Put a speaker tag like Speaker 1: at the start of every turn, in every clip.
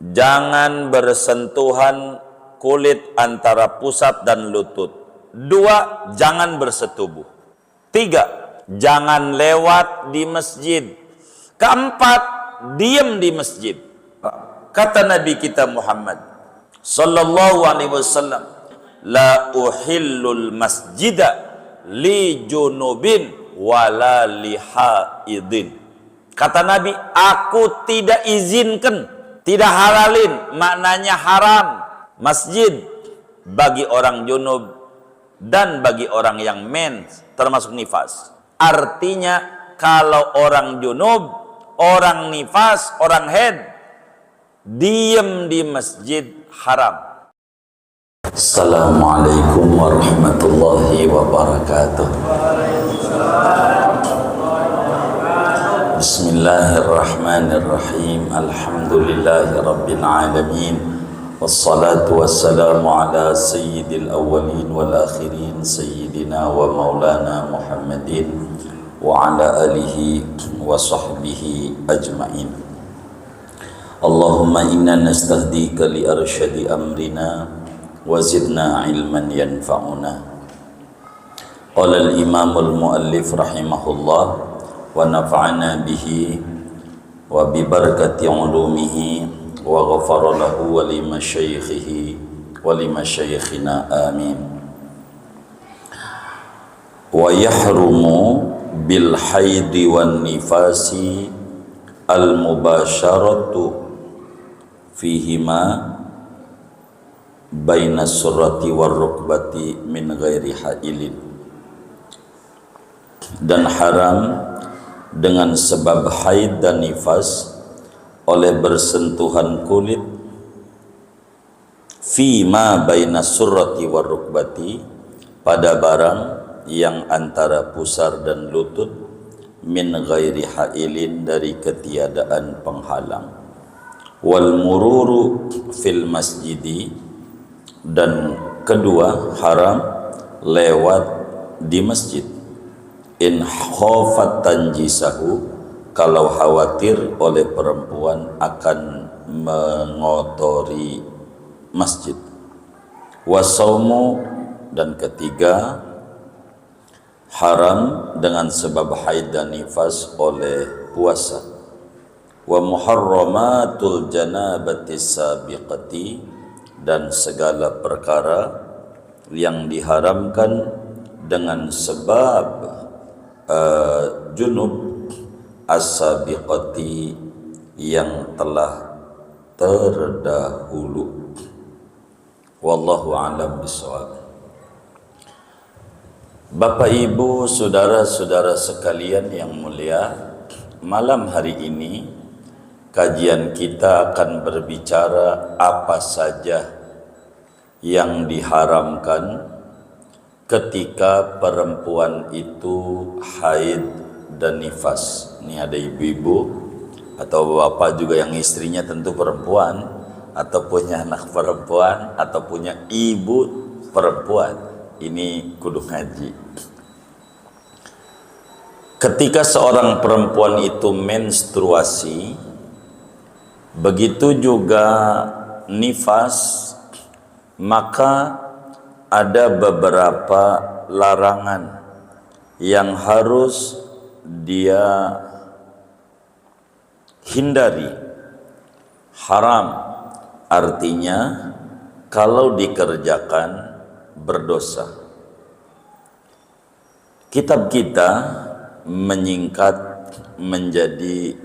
Speaker 1: jangan bersentuhan kulit antara pusat dan lutut. 2, jangan bersetubuh. 3, jangan lewat di masjid. 4, diam di masjid. Kata Nabi kita Muhammad sallallahu alaihi wasallam, la uhillul masjida li junubin wala li haidin. Kata Nabi, aku tidak izinkan, tidak halalin, maknanya haram, masjid bagi orang junub dan bagi orang yang mens, termasuk nifas. Artinya kalau orang junub, orang nifas, orang haid, diam di masjid haram. Assalamualaikum warahmatullahi wabarakatuh. Bismillahirrahmanirrahim. Alhamdulillahi rabbil alamin. Wassalatu wassalamu ala sayyidil awwalin wal akhirin, sayyidina wa maulana Muhammadin wa ala alihi wa sahbihi ajma'in. Allahumma inna nastahdika li arsyadi amrina wa zidna ilman yanfa'una. Qala al-imam al-muallif rahimahullah wa nafa'ana bihi wa bi barakati ulumihi wa ghafara lahu wa li masyayikhihi wa li masyayikhina amin. Wa yahrumu bil haidi wan nifasi al mubasharatu fihima baina surrati war rukbati min ghairi hailin. Dan haram dengan sebab haid dan nifas oleh bersentuhan kulit fima baina surrati war rukbati, pada barang yang antara pusar dan lutut, min ghairi hailin, dari ketiadaan penghalang. Wal mururu fil masjidi, dan kedua haram lewat di masjid, in khafat tanjisahu, kalau khawatir oleh perempuan akan mengotori masjid. Wasaumu, dan ketiga haram dengan sebab haid dan nifas oleh puasa. Wa muharramatul janabati sabiqati, dan segala perkara yang diharamkan dengan sebab junub, as-sabiqati, yang telah terdahulu. Wallahu a'lam bishawab. Bapak Ibu, saudara-saudara sekalian yang mulia, malam hari ini kajian kita akan berbicara apa saja yang diharamkan ketika perempuan itu haid dan nifas. Ini ada ibu-ibu atau bapak juga yang istrinya tentu perempuan, atau punya anak perempuan, atau punya ibu perempuan. Ini kudu ngaji. Ketika seorang perempuan itu menstruasi, begitu juga nifas, maka ada beberapa larangan yang harus dia hindari. Haram artinya kalau dikerjakan berdosa. Kitab kita menyingkat menjadi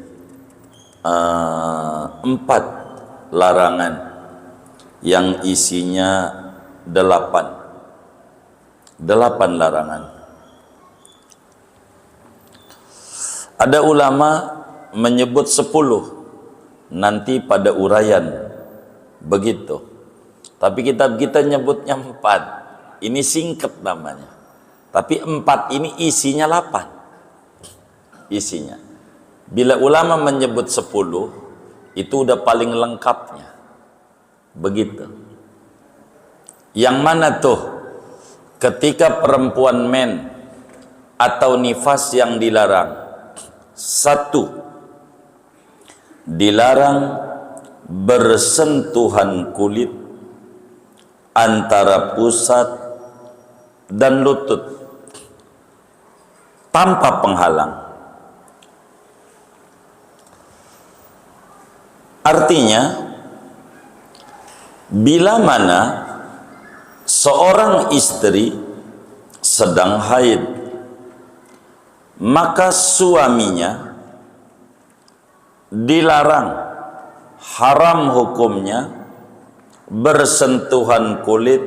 Speaker 1: 4 larangan yang isinya 8 larangan. Ada ulama menyebut 10 nanti pada uraian begitu, tapi kitab kita nyebutnya 4. Ini singkat namanya, tapi 4 ini isinya 8 isinya. Bila ulama menyebut 10, itu udah paling lengkapnya. Begitu. Yang mana tuh? Ketika perempuan men atau nifas yang dilarang. 1, dilarang bersentuhan kulit antara pusat dan lutut tanpa penghalang. Artinya, bila mana seorang istri sedang haid, maka suaminya dilarang, haram hukumnya bersentuhan kulit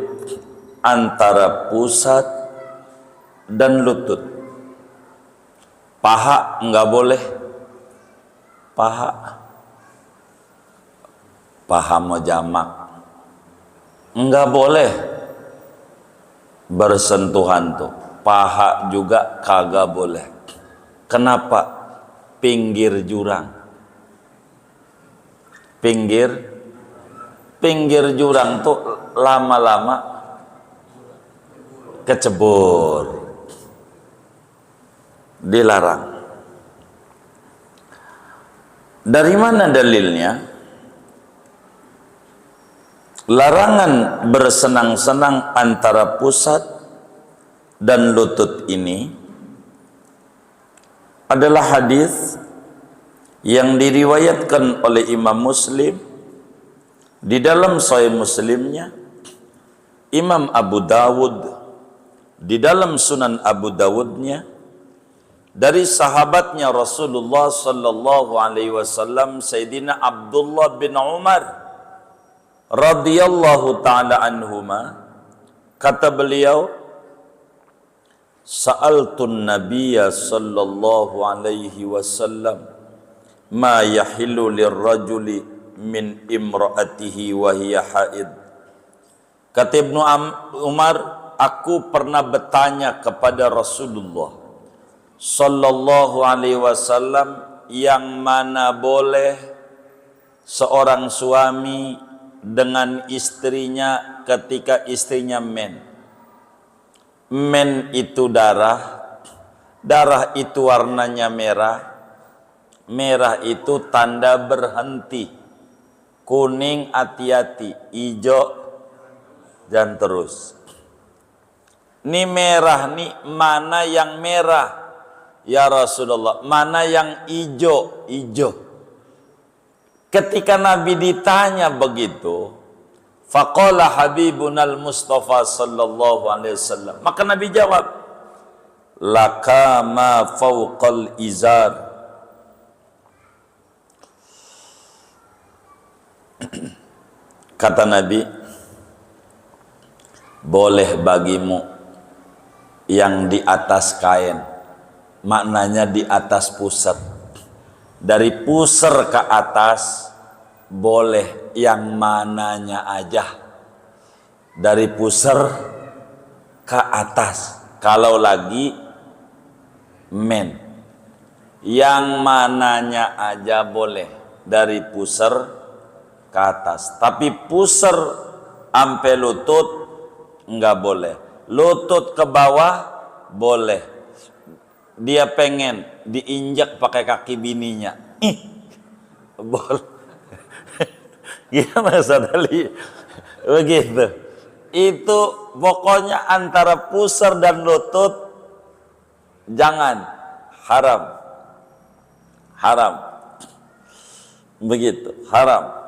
Speaker 1: antara pusat dan lutut. Paha enggak boleh, paha mau jamak enggak boleh bersentuhan tuh. Paha juga kagak boleh. Kenapa? Pinggir jurang, pinggir jurang tuh lama-lama kecebur, dilarang. Dari mana dalilnya? Larangan bersenang-senang antara pusat dan lutut ini adalah hadis yang diriwayatkan oleh Imam Muslim di dalam Sahih Muslimnya, Imam Abu Dawud di dalam Sunan Abu Dawudnya, dari sahabatnya Rasulullah sallallahu alaihi wasallam, Sayyidina Abdullah bin Umar radhiyallahu ta'ala anhuma, kata beliau, sa'altun nabiyya sallallahu alaihi wasallam ma yahillu lirrajuli min imra'atihi wa hiya haid. Kata Ibnu Umar, aku pernah bertanya kepada Rasulullah sallallahu alaihi wasallam, yang mana boleh seorang suami dengan istrinya ketika istrinya men. Men itu darah, darah itu warnanya merah, merah itu tanda berhenti, kuning hati-hati, hijau dan terus. Ini merah nih, mana yang merah ya Rasulullah, mana yang hijau? Hijau. Ketika Nabi ditanya begitu, faqala Habibunal Mustafa sallallahu alaihi wasallam, maka Nabi jawab, laka ma fawqal izar. Kata Nabi, boleh bagimu yang di atas kain, maknanya di atas pusat. Dari pusar ke atas boleh yang mananya aja. Dari pusar ke atas, kalau lagi men, yang mananya aja boleh dari pusar ke atas. Tapi pusar sampai lutut enggak boleh. Lutut ke bawah boleh. Dia pengen diinjak pakai kaki bininya, boleh. Gimana Sadali? Begitu. Itu pokoknya antara pusar dan lutut jangan, haram. Haram. Begitu, haram.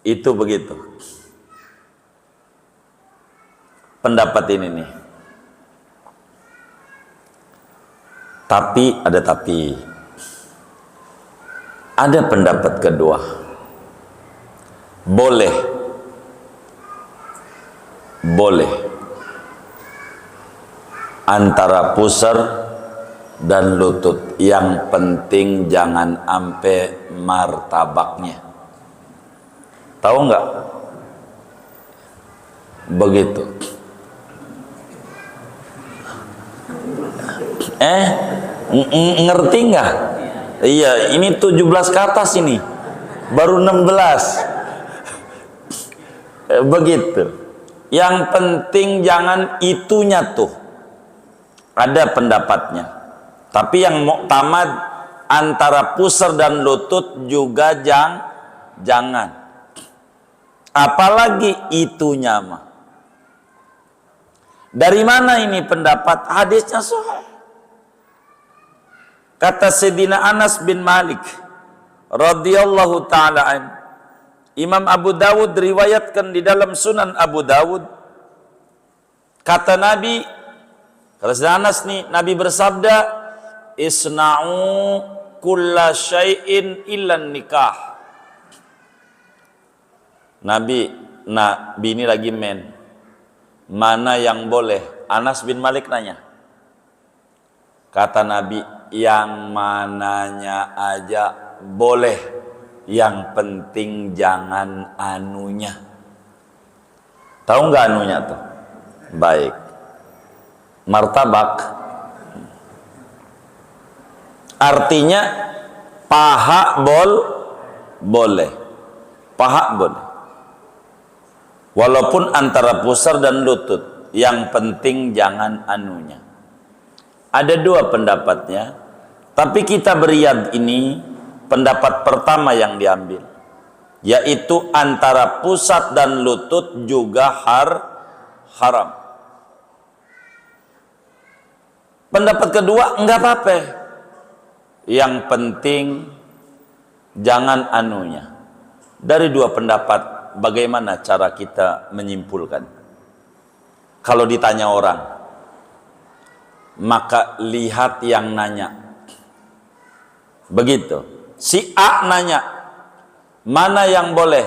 Speaker 1: Itu begitu. Pendapat ini nih. Tapi ada tapi. Ada pendapat kedua. Boleh. Boleh. Antara pusar dan lutut. Yang penting jangan ampe martabaknya. Tahu nggak? Begitu. Ngerti nggak? Iya, ini 17 ke atas ini. Baru 16. Begitu. Yang penting jangan itunya tuh. Ada pendapatnya. Tapi yang muktamad antara pusar dan lutut juga jangan. Apalagi itunya mah. Dari mana ini pendapat? Hadisnya sahih. Kata Sayyidina Anas bin Malik radhiyallahu taala an, Imam Abu Dawud riwayatkan di dalam Sunan Abu Dawud, kata Nabi, kata Sayyidina Anas nih, Nabi bersabda, isna'u kulla syai'in illa nikah. Nabi ini lagi mana yang boleh? Anas bin Malik nanya. Kata Nabi, yang mananya aja boleh, yang penting jangan anunya. Tahu nggak anunya tuh? Baik, martabak. Artinya paha boleh, paha boleh. Walaupun antara pusar dan lutut, yang penting jangan anunya. Ada dua pendapatnya, tapi kita beriyad ini pendapat pertama yang diambil, yaitu antara pusat dan lutut juga haram. Pendapat kedua, enggak apa-apa, yang penting jangan anunya. Dari dua pendapat, bagaimana cara kita menyimpulkan? Kalau ditanya orang, maka lihat yang nanya. Begitu. Si A nanya, mana yang boleh?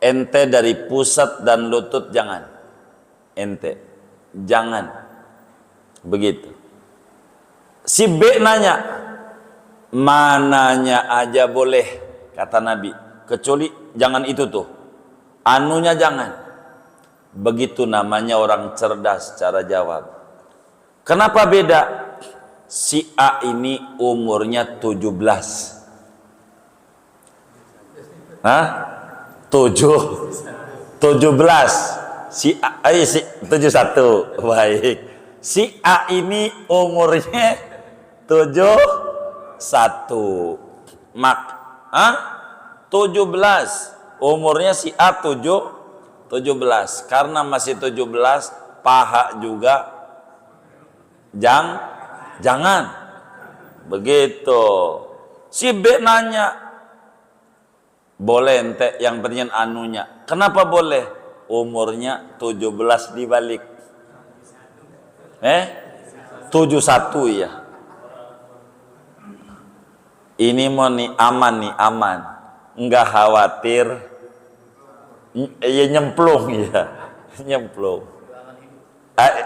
Speaker 1: Ente dari pusat dan lutut jangan. Ente jangan. Begitu. Si B nanya, mananya aja boleh, kata Nabi, kecuali jangan itu tuh, anunya jangan. Begitu namanya orang cerdas cara jawab. Kenapa beda? Si A ini umurnya 17. Hah? 17. Si A, 71. Baik. Si A ini umurnya 71. 17. Umurnya si A 17. Karena masih 17, paha juga jangan. Begitu. Si B nanya, boleh ente, yang penting anunya. Kenapa boleh? Umurnya 17 dibalik. 71 ya. Ini mau nih aman. Enggak khawatir. Ya nyemplung ya. Nyemplung.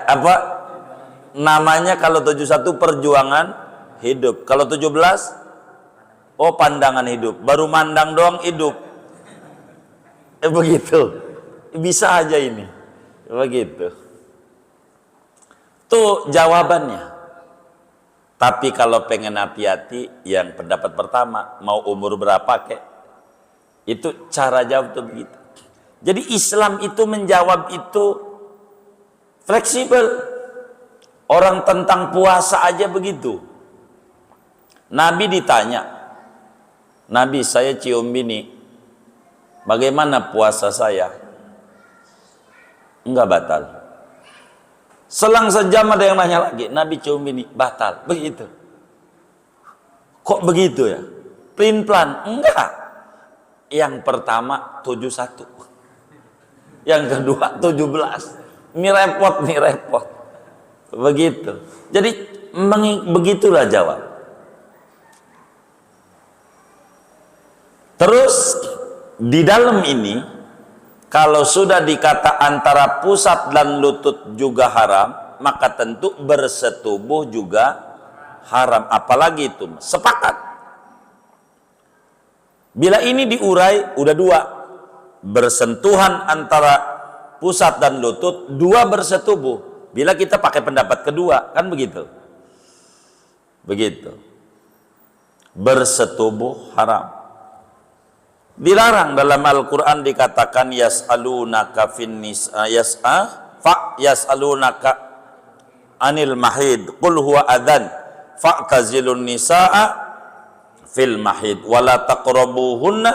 Speaker 1: Apa? Namanya kalau 71 perjuangan hidup. Kalau 17, oh pandangan hidup. Baru mandang doang hidup. Begitu. Bisa aja ini. Begitu. Tuh jawabannya. Tapi kalau pengen hati-hati, yang pendapat pertama, mau umur berapa kek, itu cara jawab tuh begitu. Jadi Islam itu menjawab itu fleksibel. Orang tentang puasa aja begitu. Nabi ditanya, Nabi, saya cium bini, bagaimana puasa saya? Enggak batal. Selang sejam ada yang nanya lagi, Nabi cium bini, batal. Begitu. Kok begitu ya? Pelin-pelan? Enggak. Yang pertama 71. Yang kedua 17. Ini repot. Begitu. Jadi begitulah jawab. Terus di dalam ini, kalau sudah dikata antara pusat dan lutut juga haram, maka tentu bersetubuh juga haram. Apalagi itu sepakat. Bila ini diurai, udah dua. Bersentuhan antara pusat dan lutut, dua bersetubuh. Bila kita pakai pendapat kedua, kan begitu. Begitu. Bersetubuh haram. Dilarang dalam Al-Quran, dikatakan yas'alunaka fin nisa yas'alunaka anil mahid qul huwa adzan fa'tazilun nisaa fil mahid wala taqrabuhunna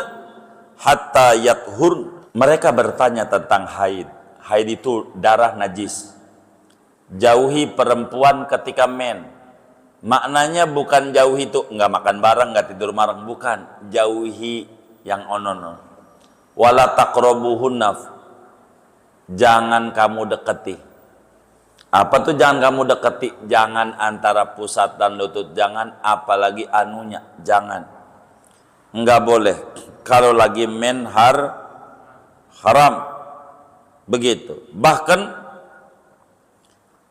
Speaker 1: hatta yathur. Mereka bertanya tentang haid. Haid itu darah najis. Jauhi perempuan ketika men. Maknanya bukan jauhi itu nggak makan bareng, nggak tidur bareng, bukan. Jauhi yang onono. Wala taqrabuhunna. Jangan kamu deketi. Apa tuh jangan kamu deketi? Jangan antara pusat dan lutut, jangan, apalagi anunya, jangan. Enggak boleh. Kalau lagi men haram. Begitu. Bahkan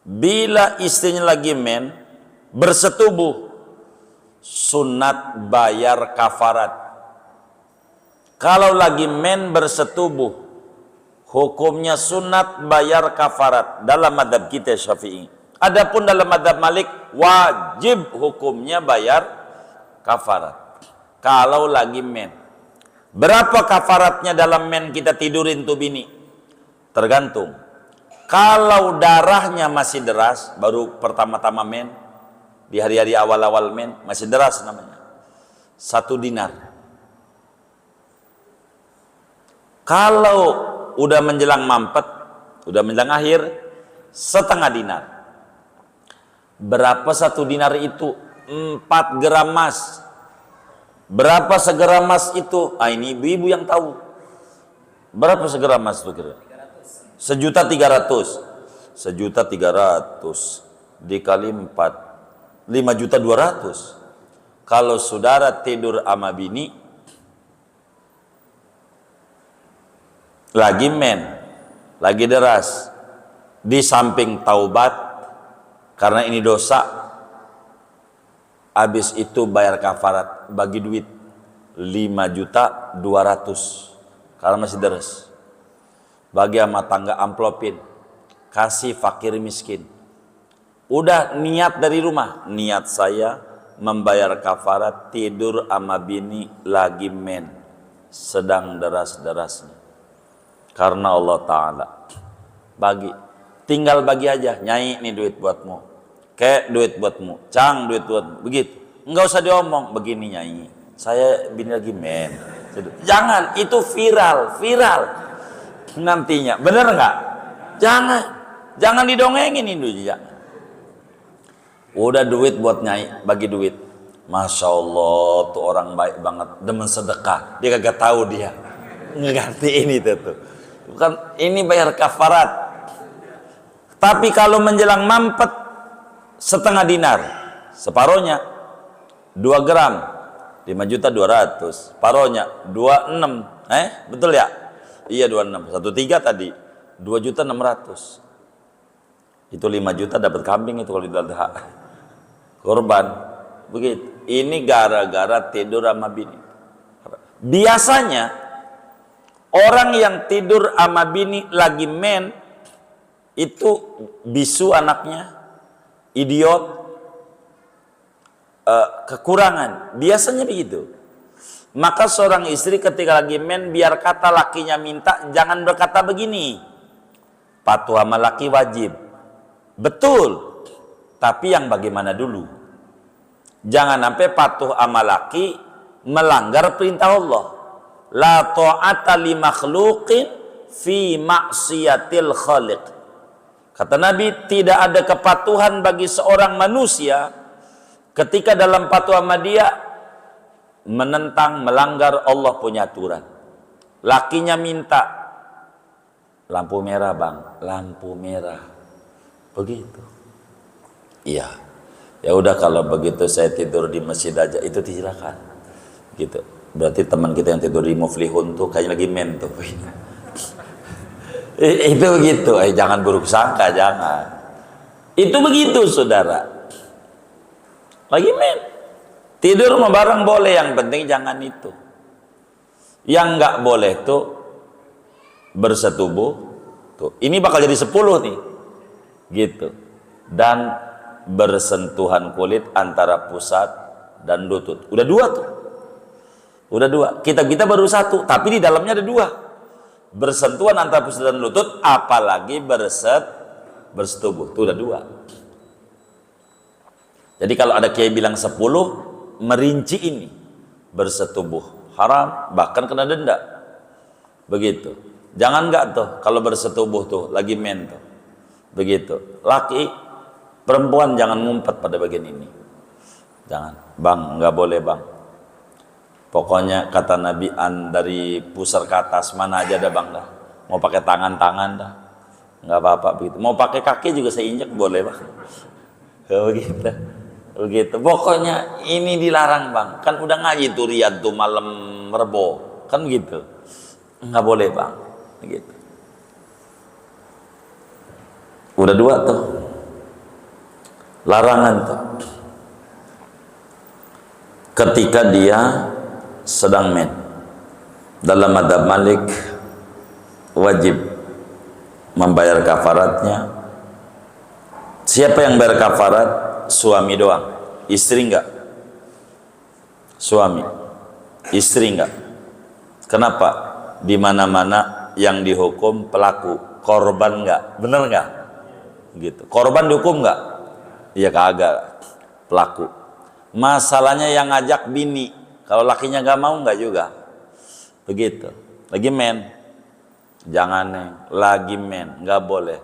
Speaker 1: bila istrinya lagi men bersetubuh, sunat bayar kafarat. Kalau lagi men bersetubuh, hukumnya sunat bayar kafarat dalam madhab kita Syafi'i. Adapun dalam madhab Malik wajib hukumnya bayar kafarat. Kalau lagi men. Berapa kafaratnya dalam men kita tidurin tuh bini? Tergantung. Kalau darahnya masih deras, baru pertama-tama men, di hari-hari awal-awal men, masih deras namanya, 1 dinar. Kalau udah menjelang mampet, udah menjelang akhir, 1/2 dinar. Berapa 1 dinar itu? 4 gram emas. Berapa segram emas itu? Ah, ini ibu-ibu yang tahu. Berapa segram emas itu kira? 1.300.000. 1.300.000 dikali 4, 5.200.000. Kalau saudara tidur sama bini lagi men, lagi deras, di samping taubat karena ini dosa, habis itu bayar kafarat, bagi duit 5.200.000 karena masih deras, bagi sama tangga, amplopin, kasih fakir miskin. Udah niat dari rumah, niat saya membayar kafarat tidur sama bini lagi men, sedang deras-derasnya, karena Allah Ta'ala. Bagi, tinggal bagi aja. Nyai, ini duit buatmu, kayak duit buatmu, cang duit buatmu, begitu. Enggak usah diomong, begini Nyai, saya bini lagi men. Jangan, itu viral nantinya, bener nggak? Jangan didongengin ini ya. Udah duit buat Nyai, bagi duit. Masya Allah, tuh orang baik banget, demen sedekah. Dia kagak tahu dia ngegantiin itu tuh. Bukan, ini bayar kafarat. Tapi kalau menjelang mampet, 1/2 dinar, separohnya 2 gram, 5.200.000, separohnya 26, betul ya? Iya 26, 1/3 tadi, 2.600.000. Itu 5 juta dapat kambing itu kalau di korban. Begitu. Ini gara-gara tidur sama bini. Biasanya orang yang tidur sama bini lagi men itu bisu anaknya, idiot, kekurangan. Biasanya begitu. Maka seorang istri ketika lagi men, biar kata lakinya minta, jangan berkata begini, patuh sama laki wajib. Betul, tapi yang bagaimana dulu? Jangan sampai patuh sama laki melanggar perintah Allah. La ta'ata li makhluqin fi maksiatil khaliq. Kata Nabi, tidak ada kepatuhan bagi seorang manusia ketika dalam patuh sama dia menentang, melanggar Allah punya aturan. Lakinya minta, lampu merah bang, lampu merah, begitu. Iya, ya udah kalau begitu saya tidur di masjid aja, itu silakan. Gitu. Berarti teman kita yang tidur di Muflihun tuh kayaknya lagi men tuh. Itu begitu, jangan buruk sangka, jangan. Itu begitu saudara. Lagi men, tidur mau bareng boleh, yang penting jangan itu. Yang nggak boleh tuh bersetubuh. Tuh, ini bakal jadi 10 nih, gitu. Dan bersentuhan kulit antara pusat dan lutut. Udah 2 tuh. Udah 2. Kita baru 1, tapi di dalamnya ada 2. Bersentuhan antara pusat dan lutut, apalagi bersetubuh. Itu udah 2. Jadi kalau ada kiai bilang 10, merinci ini bersetubuh haram, bahkan kena denda. Begitu. Jangan enggak tuh kalau bersetubuh tuh lagi men tuh. Begitu. Laki perempuan jangan ngumpet pada bagian ini. Jangan. Bang, enggak boleh, Bang. Pokoknya kata Nabi dari pusar ke atas mana aja dah, Bang dah. Mau pakai tangan-tangan dah. Enggak apa-apa begitu. Mau pakai kaki juga saya injek boleh, Bang. Begitu. Begitu. Pokoknya ini dilarang, Bang. Kan udah ngaji tuh Riyad tuh malam Rebo. Kan gitu. Enggak boleh, Bang. Begitu. Udah dua tuh. Larangan tuh. Ketika dia sedang men. Dalam madzhab Malik wajib membayar kafaratnya. Siapa yang bayar kafarat? Suami doang. Istri enggak. Suami. Istri enggak. Kenapa? Di mana-mana yang dihukum pelaku, korban enggak? Bener enggak? Gitu. Korban dihukum enggak? Iya kagak. Pelaku. Masalahnya yang ngajak bini. Kalau lakinya enggak mau enggak juga. Begitu. Lagi men. Jangan neng. Lagi men. Enggak boleh.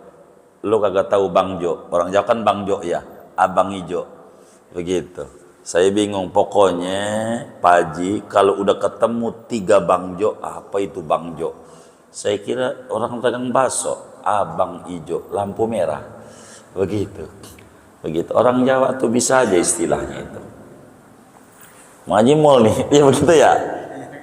Speaker 1: Lu kagak tahu Bang Jo. Orang Jawa kan Bang Jo ya. Abang Ijo. Begitu. Saya bingung, pokoknya Pak Haji kalau udah ketemu 3 Bang Jo, apa itu Bang Jo? Saya kira orang pedagang bakso, Abang Ijo, lampu merah. Begitu. Begitu. Orang Jawa tuh bisa aja istilahnya itu. Haji Mall nih, ya begitu ya?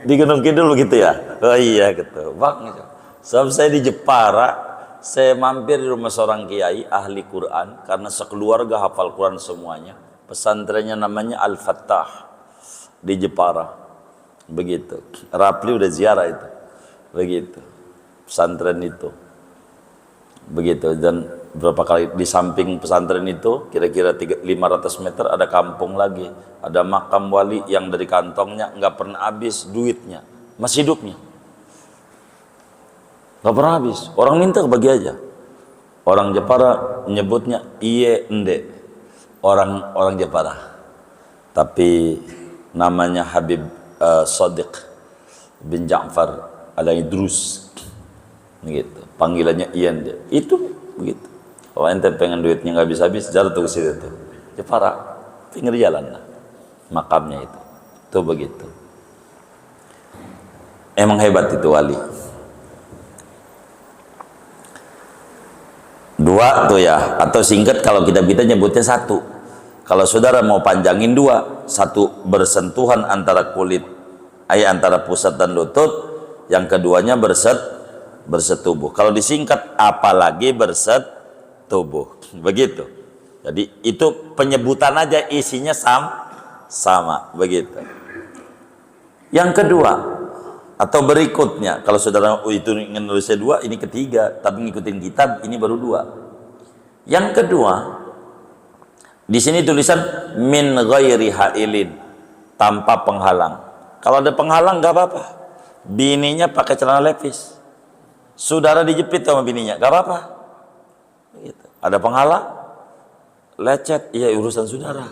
Speaker 1: Di Gunung Kidul begitu ya? Oh iya gitu. Bang Ijo. Sebab saya di Jepara, saya mampir di rumah seorang kiai ahli Quran karena sekeluarga hafal Quran semuanya. Pesantrennya namanya Al-Fattah di Jepara. Begitu. Rapli udah ziarah itu. Begitu. Pesantren itu. Begitu. Dan berapa kali di samping pesantren itu kira-kira 500 meter ada kampung lagi. Ada makam wali yang dari kantongnya nggak pernah habis duitnya. Masih hidupnya. Nggak pernah habis. Orang minta bagi aja. Orang Jepara menyebutnya iye ende. Orang Jepara, tapi namanya Habib Shadiq bin Ja'far al-Idrus, gitu. Panggilannya Ian dia. Itu begitu. Kalau ente pengen duitnya nggak habis-habis, jatuh ke situ tuh. Jepara, pinggir jalan lah, makamnya itu. Tuh begitu. Emang hebat itu wali. 2 tuh ya, atau singkat kalau kita nyebutnya 1. Kalau saudara mau panjangin 2, 1 bersentuhan antara kulit, antara pusat dan lutut, yang keduanya bersetubuh. Kalau disingkat apalagi bersetubuh, begitu. Jadi itu penyebutan aja isinya sama, begitu. Yang kedua atau berikutnya, kalau saudara itu ingin nulisnya 2, ini ketiga, tapi ngikutin kitab ini baru 2. Yang kedua, di sini tulisan min ghairi hailin, tanpa penghalang. Kalau ada penghalang nggak apa-apa. Bininya pakai celana levis, saudara dijepit sama bininya, nggak apa-apa. Gitu. Ada penghalang, lecet, iya urusan saudara.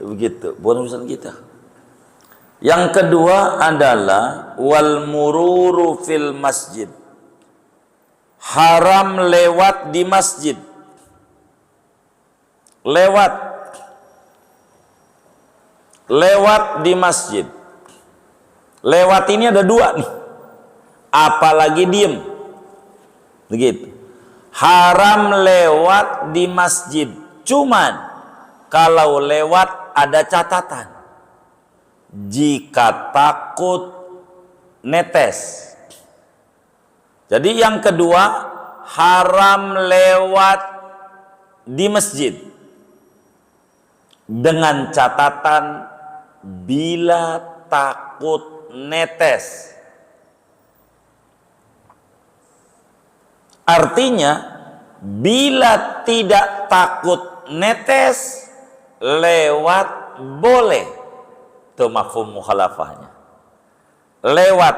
Speaker 1: Begitu, bukan urusan kita. Yang kedua adalah wal mururu fil masjid. Haram lewat di masjid. Lewat di masjid. Lewat ini ada 2 nih. Apalagi diem. Begitu. Haram lewat di masjid. Cuman kalau lewat ada catatan. Jika takut netes. Jadi yang kedua, haram lewat di masjid dengan catatan bila takut netes. Artinya bila tidak takut netes, lewat boleh. Itu mafhum mukhalafahnya. Lewat,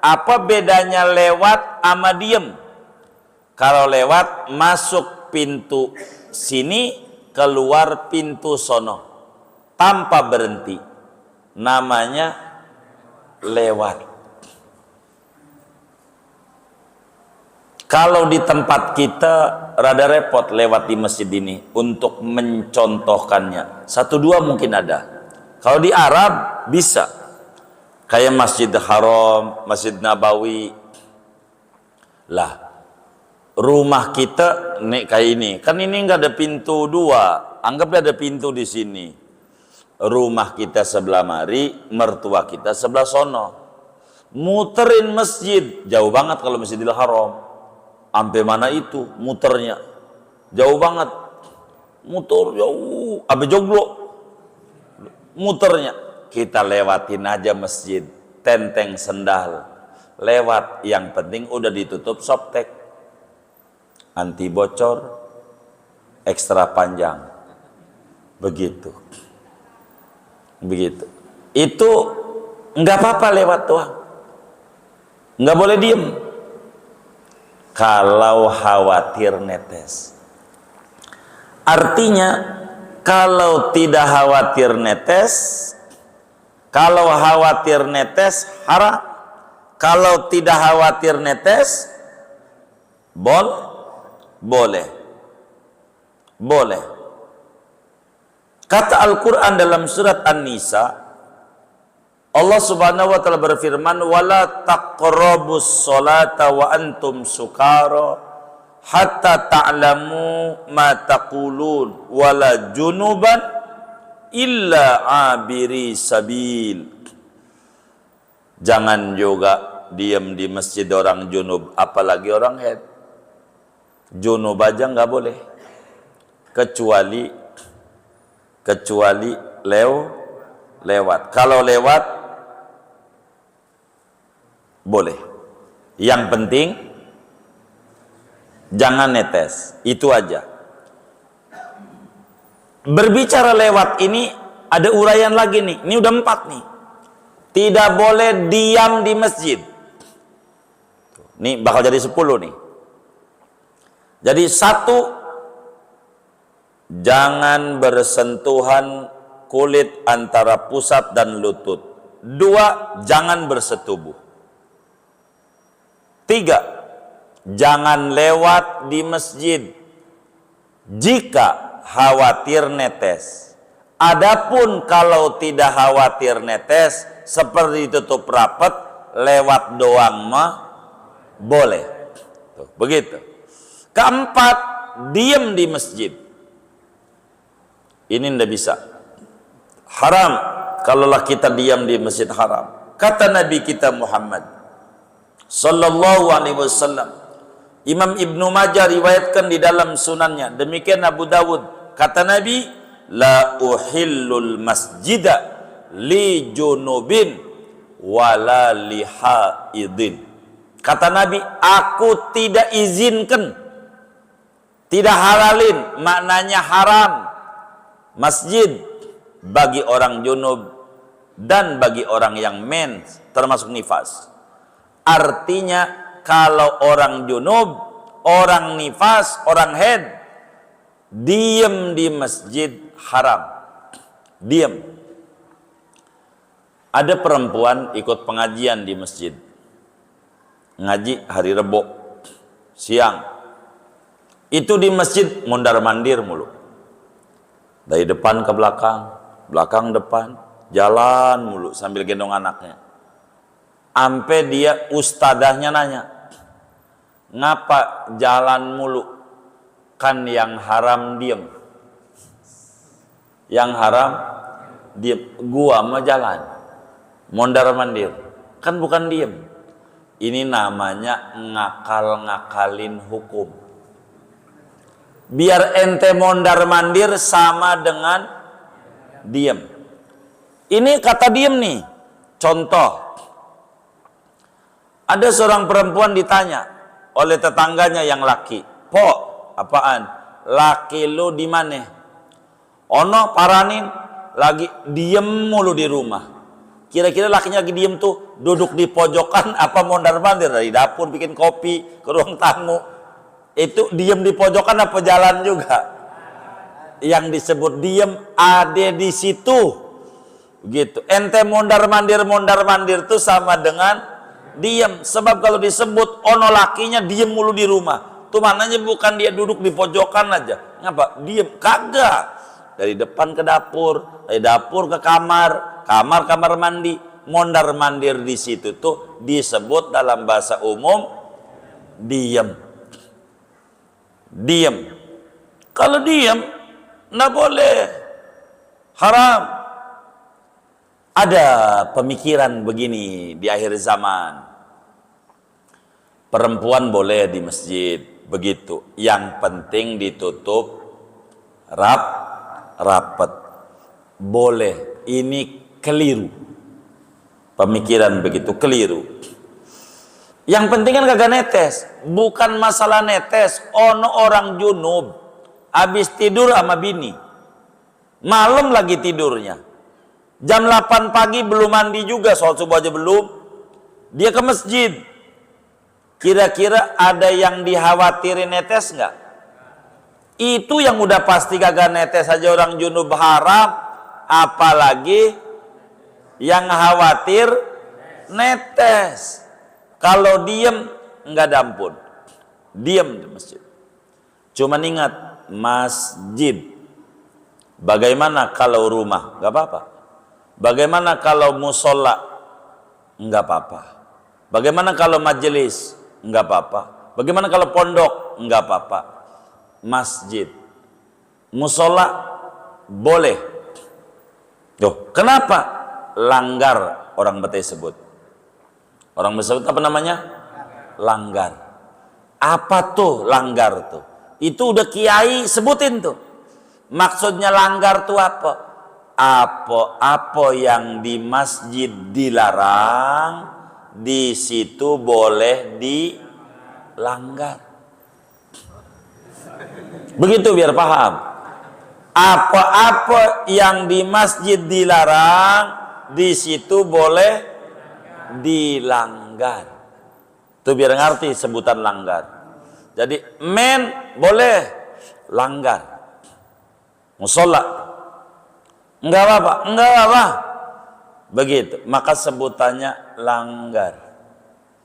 Speaker 1: apa bedanya lewat sama diem? Kalau lewat masuk pintu sini, keluar pintu sono tanpa berhenti, namanya lewat. Kalau di tempat kita rada repot lewat di masjid ini untuk mencontohkannya. Satu dua mungkin ada. Kalau di Arab bisa. Kayak Masjid Haram, Masjid Nabawi. Lah, rumah kita nih kayak ini. Kan ini nggak ada pintu dua. Anggapnya ada pintu di sini. Rumah kita sebelah mari, mertua kita sebelah sono. Muterin masjid, jauh banget kalau Masjidil Haram. Sampai mana itu muternya? Jauh banget. Muter jauh, sampai joglo. Muternya. Kita lewatin aja masjid, tenteng sendal. Lewat, yang penting udah ditutup softtek. Anti bocor, ekstra panjang. Begitu. Begitu. Itu nggak apa-apa lewat doang. Nggak boleh diem. Kalau khawatir netes. Artinya kalau tidak khawatir netes, kalau khawatir netes haram. Kalau tidak khawatir netes boleh. Boleh. Kata Al-Quran dalam surat An-Nisa, Allah Subhanahu wa taala berfirman, "Wala taqrabus sholata wa antum sukara hatta ta'lamu ma taqulun wala junuban illa abiri sabil." Jangan juga diam di masjid orang junub, apalagi orang haid. Junub aja nggak boleh, kecuali lewat. Kalau lewat boleh. Yang penting jangan netes, itu aja. Berbicara lewat ini ada uraian lagi nih. Ini udah 4 nih. Tidak boleh diam di masjid. Nih bakal jadi 10 nih. Jadi 1, jangan bersentuhan kulit antara pusat dan lutut. 2, jangan bersetubuh. 3, jangan lewat di masjid jika khawatir netes. Adapun kalau tidak khawatir netes, seperti tutup rapat, lewat doang mah boleh. Tuh, begitu. Keempat, diam di masjid. Ini ndak bisa. Haram kalaulah kita diam di masjid haram. Kata Nabi kita Muhammad sallallahu alaihi wasallam, Imam Ibnu Majah riwayatkan di dalam sunannya, demikian Abu Dawud, kata Nabi, la uhillul masjida li junubin wala li haidin. Kata Nabi, aku tidak izinkan, tidak halalin, maknanya haram, masjid bagi orang junub dan bagi orang yang mens, termasuk nifas. Artinya kalau orang junub, orang nifas, orang haid, diem di masjid haram. Diem. Ada perempuan ikut pengajian di masjid. Ngaji hari Rebo siang. Itu di masjid mondar-mandir mulu. Dari depan ke belakang, belakang depan, jalan mulu sambil gendong anaknya. Ampe dia ustadahnya nanya, ngapa jalan mulu? Kan yang haram diem. Yang haram diem. Gua mau jalan, mondar-mandir. Kan bukan diem. Ini namanya ngakal-ngakalin hukum. Biar ente mondar-mandir sama dengan diem. Ini kata diem nih. Contoh. Ada seorang perempuan ditanya oleh tetangganya yang laki, "Po, apaan? Laki lu di mana?" Ono paranin lagi diem mulu di rumah. Kira-kira lakinya lagi diem tuh duduk di pojokan apa mondar-mandir dari dapur bikin kopi ke ruang tamu. Itu diem di pojokan apa jalan juga? Yang disebut diem ada di situ. Gitu. Ente mondar-mandir tuh sama dengan Diam. Sebab kalau disebut ono lakinya diem mulu di rumah, tuh mananya bukan dia duduk di pojokan aja. Ngapa? Diem. Kagak. Dari depan ke dapur, dari dapur ke kamar, kamar mandi, mondar mandir di situ tuh disebut dalam bahasa umum diem. Diem. Kalau diem nggak boleh, haram. Ada pemikiran begini di akhir zaman, perempuan boleh di masjid begitu, yang penting ditutup rapat. Boleh. Ini keliru. Pemikiran begitu keliru. Yang penting kan kagak netes. Bukan masalah netes. Ono orang junub habis tidur sama bini, malam lagi tidurnya, jam 8 pagi belum mandi juga, sholat subuh aja belum, dia ke masjid. Kira-kira ada yang dikhawatirin netes nggak? Itu yang udah pasti kagak netes aja orang junub haram, apalagi yang khawatir netes. Kalau diem nggak ada ampun, diem di masjid. Cuman ingat, masjid. Bagaimana kalau rumah? Nggak apa-apa. Bagaimana kalau musola? Nggak apa-apa. Bagaimana kalau majelis? Nggak apa-apa. Bagaimana kalau pondok? Nggak apa-apa. Masjid, musola boleh. Tuh, kenapa? Langgar, orang Batak sebut. Orang Batak apa namanya? Langgar. Apa tuh langgar tuh? Itu udah kiai sebutin tuh. Maksudnya langgar tuh apa? Apa yang di masjid dilarang, di situ boleh dilanggar. Begitu biar paham. Apa-apa yang di masjid dilarang, di situ boleh dilanggar. Itu biar ngerti sebutan langgar. Jadi boleh langgar. Musola enggak apa-apa. Begitu. Maka sebutannya langgar.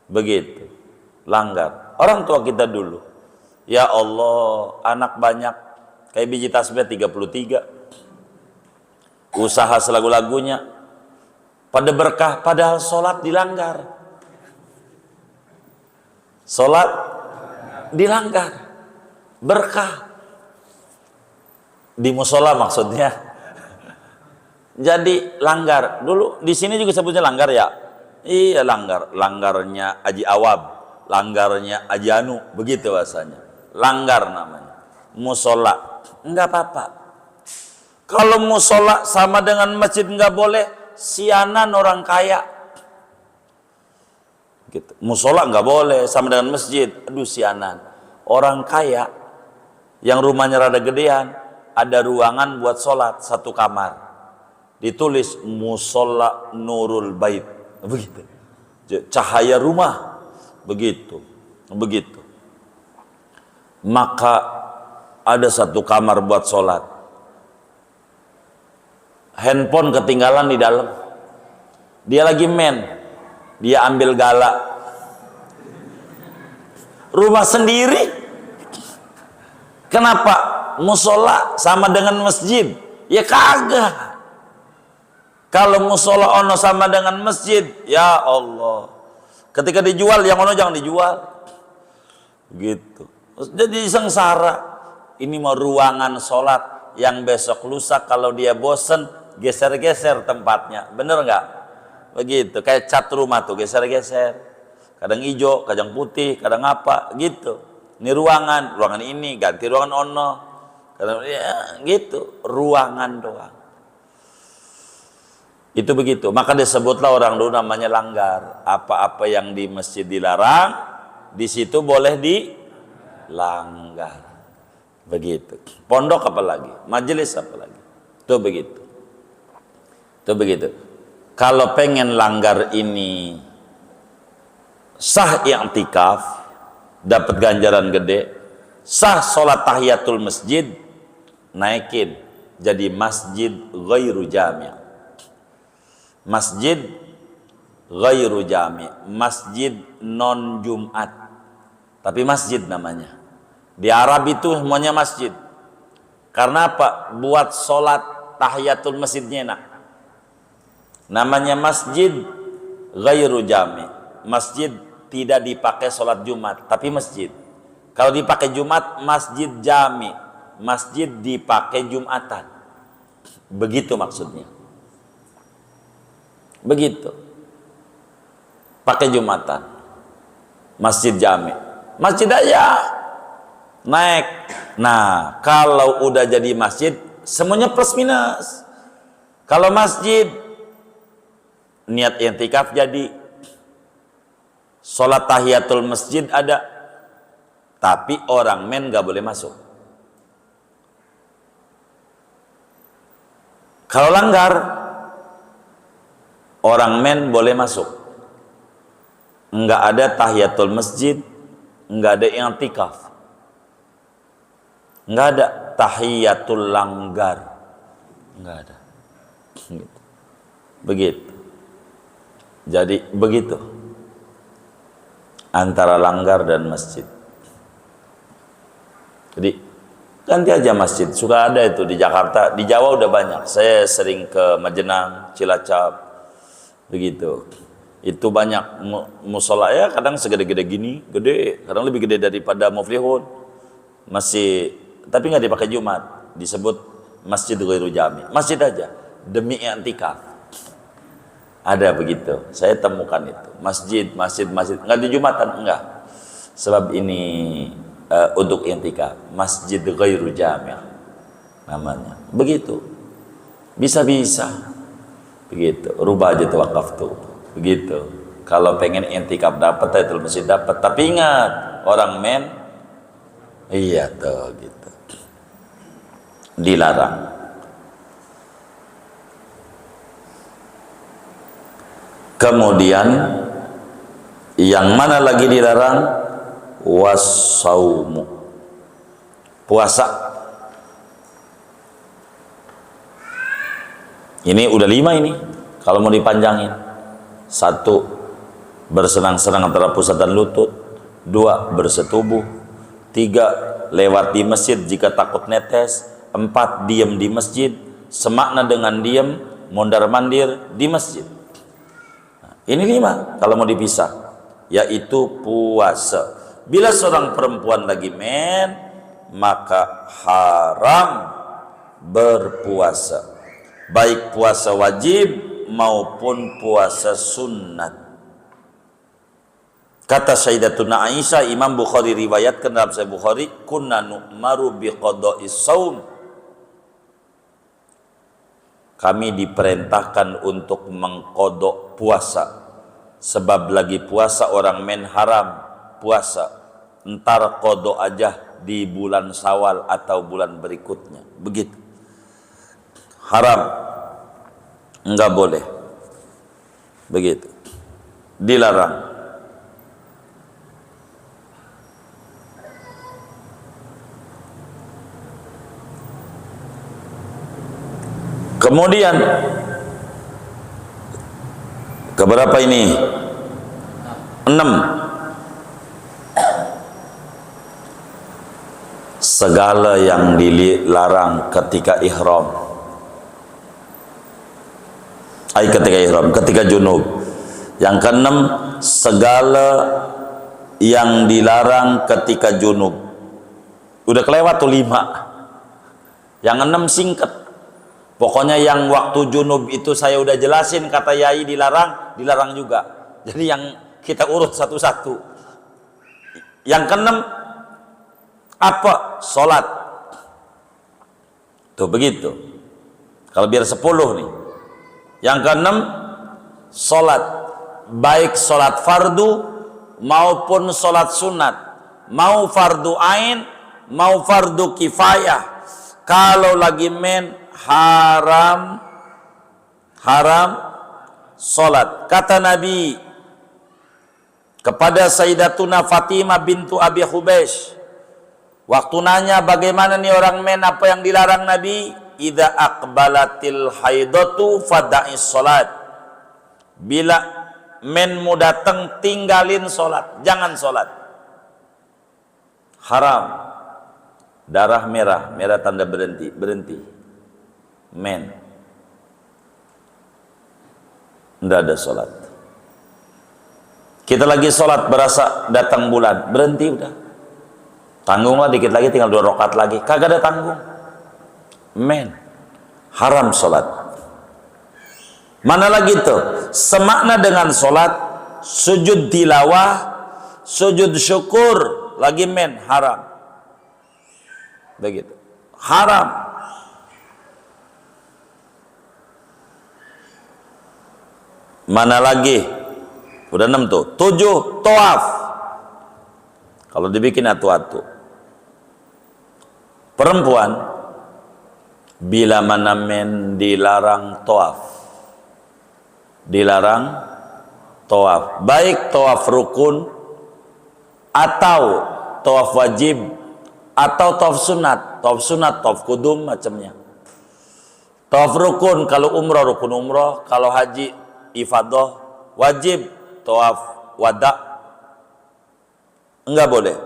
Speaker 1: Begitu. Langgar. Orang tua kita dulu, ya Allah, anak banyak, kayak biji tasbih 33, usaha selagu-lagunya, pada berkah, padahal sholat dilanggar. Sholat dilanggar, berkah di musola maksudnya. Jadi langgar. Dulu di sini juga sebutnya langgar ya. Iya, langgar. Langgarnya Haji Awab, langgarnya Haji Anu, begitu bahasanya. Langgar namanya. Musola enggak apa-apa. Kalau musola sama dengan masjid enggak boleh, sianan orang kaya. Gitu. Musola enggak boleh sama dengan masjid, aduh sianan. Orang kaya yang rumahnya rada gedean, ada ruangan buat sholat satu kamar, ditulis musola nurul bait, begitu, cahaya rumah, begitu. Maka ada satu kamar buat sholat, handphone ketinggalan di dalam, dia lagi dia ambil galak, rumah sendiri. Kenapa? Musola sama dengan masjid? Ya kagak. Kalau musola ono sama dengan masjid, ya Allah, ketika dijual yang ono jangan dijual, gitu. Jadi sengsara. Ini mau ruangan sholat yang besok lusa kalau dia bosen geser-geser tempatnya, bener nggak? Begitu. Kayak cat rumah tuh geser-geser, kadang hijau, kadang putih, kadang apa, gitu. Ini ruangan ini ganti ruangan ono, kadang ya gitu, ruangan doang. Itu begitu. Maka disebutlah orang dulu namanya langgar. Apa-apa yang di masjid dilarang, di situ boleh dilanggar. Begitu. Pondok apalagi, majelis apalagi. Itu begitu. Itu begitu. Kalau pengen langgar ini sah i'tikaf, dapat ganjaran gede, sah sholat tahiyatul masjid, naikin jadi masjid ghairu jami'. Masjid ghairu jami, masjid non Jumat, tapi masjid namanya. Di Arab itu semuanya masjid. Karena apa? Buat sholat tahiyatul masjidnya enak. Namanya masjid ghairu jami, masjid tidak dipakai sholat Jumat, tapi masjid. Kalau dipakai Jumat, masjid jami, masjid dipakai Jumatan. Begitu maksudnya. Begitu. Pakai Jumatan. Masjid jami. Masjid aja naik. Nah, kalau udah jadi masjid, semuanya plus minus. Kalau masjid, niat i'tikaf jadi, sholat tahiyatul masjid ada, tapi orang men gak boleh masuk. Kalau langgar, orang men boleh masuk. Enggak ada tahiyatul masjid, enggak ada i'tikaf, enggak ada tahiyatul langgar, enggak ada. Begitu. Jadi begitu antara langgar dan masjid. Jadi ganti aja masjid. Suka ada itu di Jakarta, di Jawa udah banyak. Saya sering ke Majenang, Cilacap, begitu. Itu banyak musola ya, kadang segede-gede gini, gede, kadang lebih gede daripada Muflihun. Masih, tapi nggak dipakai Jumat. Disebut masjid ghairu jami. Masjid aja demi i'tikaf. Ada begitu. Saya temukan itu. Masjid nggak di Jumatan, enggak. Sebab ini untuk i'tikaf, masjid ghairu jami' namanya. Begitu. Bisa-bisa. Begitu. Rubah aja tuh wakaf tuh. Begitu. Kalau pengen i'tikaf dapat, tahiyatul masjid dapat. Tapi ingat, orang men iya tuh gitu. Dilarang. Kemudian yang mana lagi dilarang? Wasaumu, puasa. Ini udah 5 ini. Kalau mau dipanjangin, 1, bersenang-senang antara pusat dan lutut. 2, bersetubuh. 3, lewat di masjid jika takut netes. 4, diam di masjid, semakna dengan diam, mondar-mandir di masjid. Nah, ini 5 kalau mau dipisah, yaitu puasa. Bila seorang perempuan lagi men, maka haram berpuasa, baik puasa wajib maupun puasa sunnat. Kata Sayyidatuna Aisyah, Imam Bukhari riwayatkan dalam Sahih Bukhari, kunna nu'maru biqada'is saum. Kami diperintahkan untuk mengkodok puasa. Sebab lagi puasa orang men haram puasa. Entar kodok aja di bulan Syawal atau bulan berikutnya. Begitu. Haram. Enggak boleh. Begitu. Dilarang. Kemudian keberapa ini? 6. Segala yang dilarang ketika ihram. Ketika junub. Yang ke-6, segala yang dilarang ketika junub. Udah kelewat tuh 5. Yang 6 singkat. Pokoknya yang waktu junub itu saya udah jelasin, kata Yai dilarang juga. Jadi yang kita urut satu-satu. Yang ke-6 apa? Sholat. Tuh begitu. Kalau biar 10 nih. Yang ke-6 sholat. Baik sholat fardu maupun sholat sunat. Mau fardu ain, mau fardu kifayah. Kalau lagi men haram sholat. Kata Nabi kepada Sayyidatuna Fatimah bintu Abi Hubaysh, waktu nanya bagaimana nih orang men, apa yang dilarang Nabi? Idza aqbalatil haidatu fada'is sholat. Bila menmu datang tinggalin sholat, jangan sholat. Haram. Darah merah, merah tanda berhenti, berhenti. Men, tidak ada sholat. Kita lagi sholat berasa datang bulan, berhenti udah. Tanggunglah dikit lagi, tinggal 2 rakaat lagi, kagak ada tanggung. Men, haram sholat. Mana lagi tuh semakna dengan sholat, sujud tilawah, sujud syukur, lagi men, haram. Begitu, haram. Mana lagi? Udah 6 tuh. 7, tawaf. Kalau dibikin atu-atu. Perempuan bila mana men dilarang tawaf. Dilarang tawaf. Baik tawaf rukun atau tawaf wajib atau tawaf sunat. Tawaf sunat, tawaf kudum macamnya. Tawaf rukun kalau umrah rukun umrah, kalau haji ifadah, wajib tawaf wada, enggak boleh.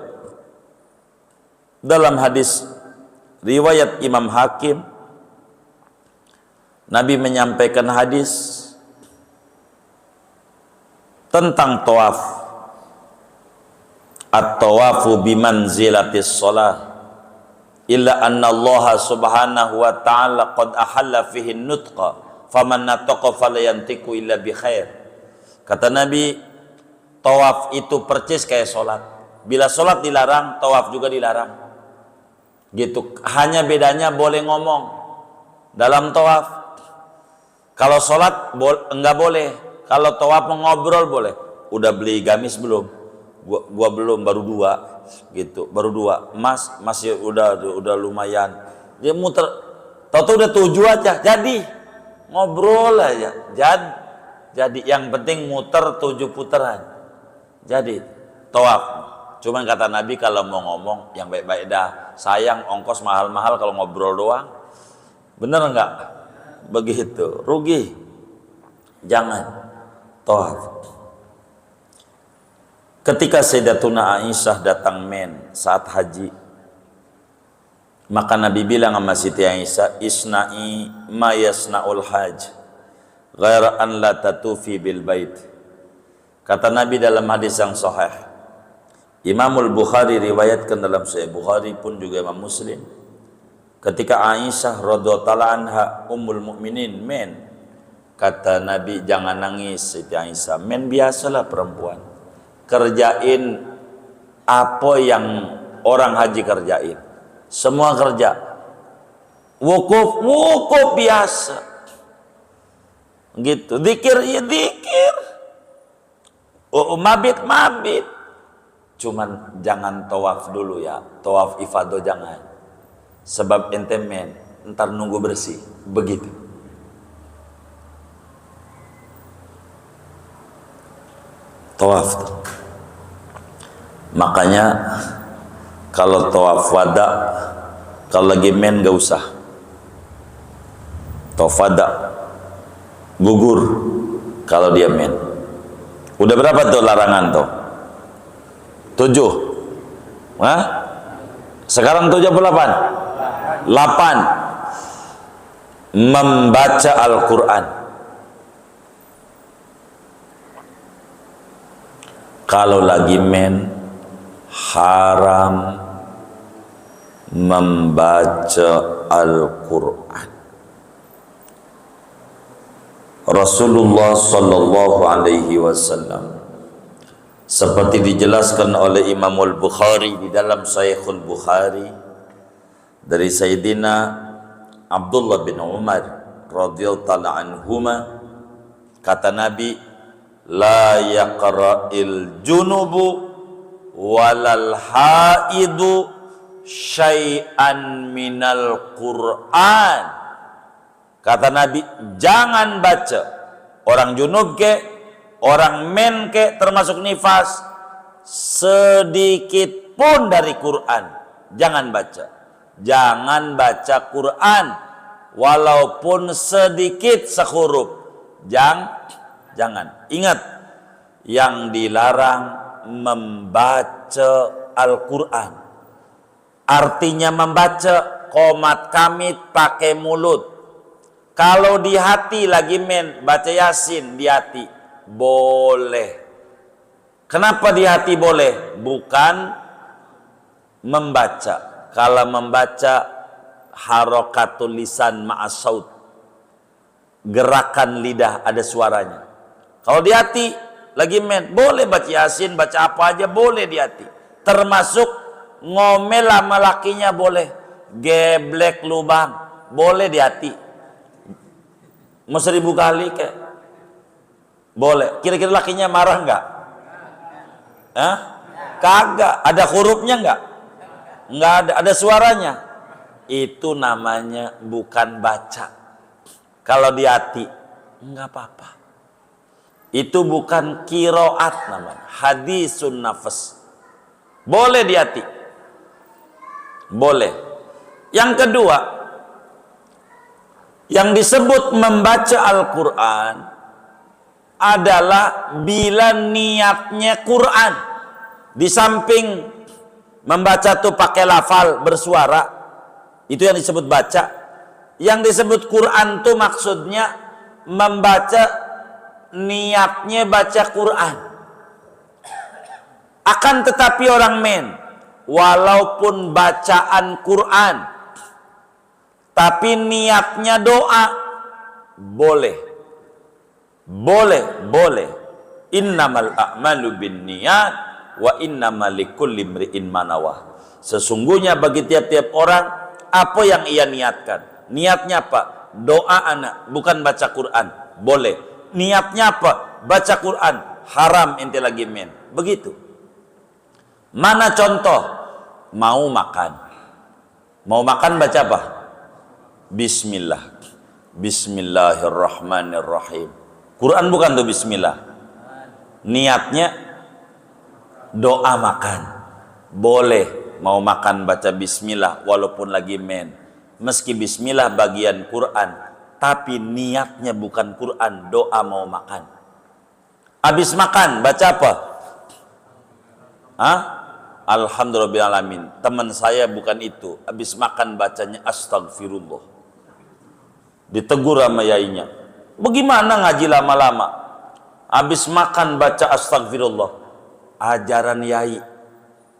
Speaker 1: Dalam hadis riwayat Imam Hakim, Nabi menyampaikan hadis tentang tawaf. At-tawafu bimanzilatis shalah illa anna Allah subhanahu wa ta'ala qad ahalla fihi nutqa faman nataqa falayantiku illa bi khair. Kata Nabi, tawaf itu percis kayak sholat. Bila sholat dilarang, tawaf juga dilarang. Gitu. Hanya bedanya boleh ngomong dalam tawaf. Kalau sholat enggak boleh. Kalau tawaf ngobrol boleh. Udah beli gamis belum? Gua belum, baru 2 gitu, baru 2. Mas masih udah lumayan. Dia muter, tahu udah 7 aja, jadi ngobrol aja, jadi yang penting muter 7 putaran, jadi tawaf. Cuman kata Nabi kalau mau ngomong yang baik-baik dah, sayang ongkos mahal-mahal kalau ngobrol doang. Bener nggak? Begitu, rugi. Jangan tawaf. Ketika Sayyidatuna Aisyah datang men saat haji, maka Nabi bilang sama Siti Aisyah, isna'i ma yasna'ul haj ghaira an la tatufi bil bait. Kata Nabi dalam hadis yang sahih, Imamul Bukhari riwayatkan dalam Sahih Bukhari pun juga Imam Muslim, ketika Aisyah radhiyallahu anha ummul mukminin men, kata Nabi jangan nangis Siti Aisyah, men biasalah perempuan kerjain apa yang orang haji kerjain, semua kerja, wukuf biasa gitu, zikir ya zikir, mabit, cuman jangan tawaf dulu ya, tawaf ifadah jangan, sebab ente men ntar nunggu bersih, begitu. Tawaf tuh. Makanya kalau tawaf wada, kalau lagi men gak usah. Tawaf wada gugur kalau dia men. Udah berapa tuh larangan tuh? 7. Hah? Sekarang 7 apa 8? 8. Membaca Al-Quran. Kalau lagi men, haram membaca Al-Quran. Rasulullah sallallahu alaihi wasallam seperti dijelaskan oleh Imam Al-Bukhari di dalam Sahihul Bukhari dari Sayyidina Abdullah bin Umar radhiyallahu anhuma, kata Nabi, la yaqra'il junubu walal haidu syai'an minal Qur'an. Kata Nabi, jangan baca orang junub ke, orang men ke, termasuk nifas, sedikit pun dari Quran. Jangan baca. Jangan baca Quran walaupun sedikit sehuruf. Jangan. Ingat, yang dilarang membaca Al-Quran. Artinya membaca qomat kamit pakai mulut. Kalau di hati lagi men baca Yasin di hati boleh. Kenapa di hati boleh? Bukan membaca. Kalau membaca harakatul lisan ma'as saut, gerakan lidah ada suaranya. Kalau di hati lagi men boleh baca Yasin, baca apa aja boleh di hati. Termasuk ngomel sama lakinya boleh, geblek lubang boleh di hati. Mau 1000 kali kayak boleh. Kira-kira lakinya marah nggak? Hah? Kagak. Ada hurufnya nggak? Nggak ada. Ada suaranya. Itu namanya bukan baca. Kalau di hati nggak apa-apa. Itu bukan kiroat namanya. Hadisun nafas. Boleh di hati. Boleh. Yang kedua, yang disebut membaca Al-Quran adalah bila niatnya Quran. Di samping membaca tuh pakai lafal bersuara, itu yang disebut baca. Yang disebut Quran tuh maksudnya membaca, niatnya baca Quran. Akan tetapi orang men, walaupun bacaan Quran tapi niatnya doa, boleh. Boleh. Innamal a'malu binniyat wa innamal likulli imri'in ma nawah. Sesungguhnya bagi tiap-tiap orang apa yang ia niatkan. Niatnya apa? Doa anak, bukan baca Quran. Boleh. Niatnya apa? Baca Quran. Haram ente lagi men. Begitu. Mana contoh? Mau makan. Mau makan baca apa? Bismillah. Bismillahirrahmanirrahim. Quran bukan tuh bismillah. Niatnya doa makan. Boleh mau makan baca bismillah walaupun lagi men. Meski bismillah bagian Quran, tapi niatnya bukan Quran, doa mau makan. Habis makan baca apa? Hah? Alhamdulillahirrahmanirrahim. Teman saya bukan itu. Habis makan bacanya astagfirullah. Ditegur sama yainya. Bagaimana ngaji lama-lama? Habis makan baca astagfirullah. Ajaran yai.